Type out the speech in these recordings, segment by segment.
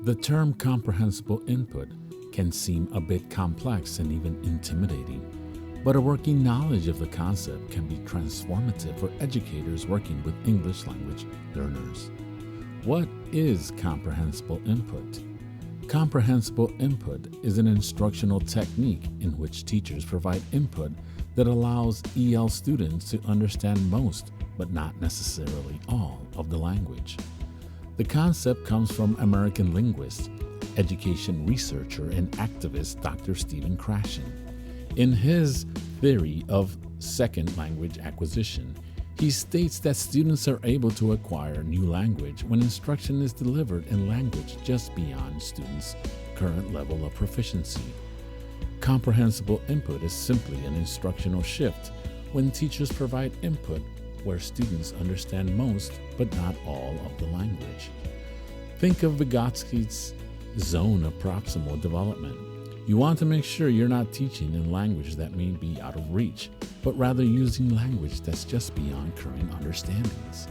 The term comprehensible input can seem a bit complex and even intimidating, but a working knowledge of the concept can be transformative for educators working with English language learners. What is comprehensible input? Comprehensible input is an instructional technique in which teachers provide input that allows EL students to understand most, but not necessarily all, of the language. The concept comes from American linguist, education researcher, and activist Dr. Krashen. In his theory of second language acquisition, he states that students are able to acquire new language when instruction is delivered in language just beyond students' current level of proficiency. Comprehensible input is simply an instructional shift when teachers provide input where students understand most but not all of the language. Think of Vygotsky's zone of proximal development. You want to make sure you're not teaching in language that may be out of reach, but rather using language that's just beyond current understandings.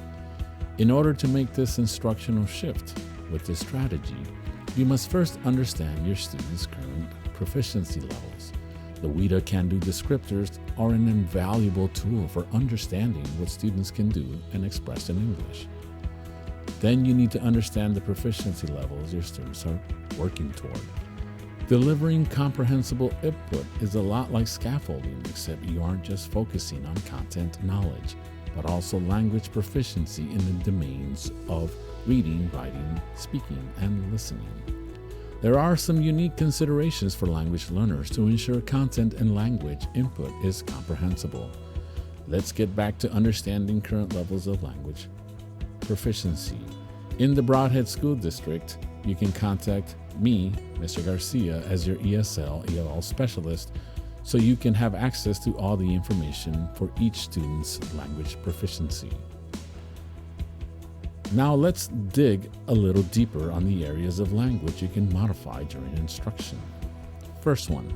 In order to make this instructional shift with this strategy, you must first understand your students' current proficiency levels. The WIDA can-do descriptors are an invaluable tool for understanding what students can do and express in English. Then you need to understand the proficiency levels your students are working toward. Delivering comprehensible input is a lot like scaffolding, except you aren't just focusing on content knowledge, but also language proficiency in the domains of reading, writing, speaking, and listening. There are some unique considerations for language learners to ensure content and language input is comprehensible. Let's get back to understanding current levels of language proficiency. In the Broadhead School District, you can contact me, Mr. Garcia, as your ELL specialist, so you can have access to all the information for each student's language proficiency. Now let's dig a little deeper on the areas of language you can modify during instruction. First one,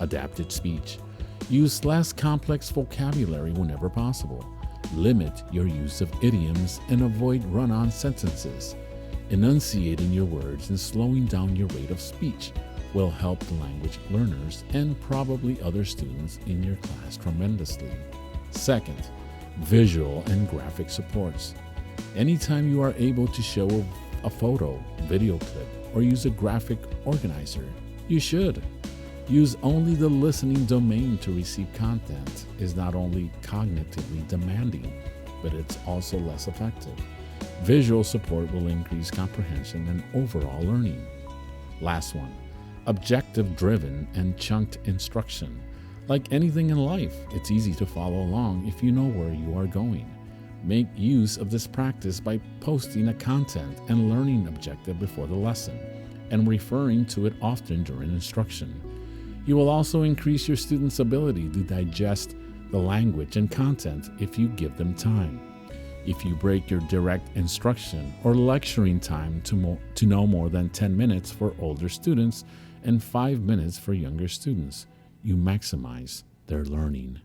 adapted speech. Use less complex vocabulary whenever possible. Limit your use of idioms and avoid run-on sentences. Enunciating your words and slowing down your rate of speech will help the language learners and probably other students in your class tremendously. Second, visual and graphic supports. Anytime you are able to show a photo, video clip, or use a graphic organizer, you should. Use only the listening domain to receive content is not only cognitively demanding, but it's also less effective. Visual support will increase comprehension and overall learning. Last one, objective-driven and chunked instruction. Like anything in life, it's easy to follow along if you know where you are going. Make use of this practice by posting a content and learning objective before the lesson and referring to it often during instruction. You will also increase your students' ability to digest the language and content if you give them time. If you break your direct instruction or lecturing time to no more than 10 minutes for older students and 5 minutes for younger students, you maximize their learning.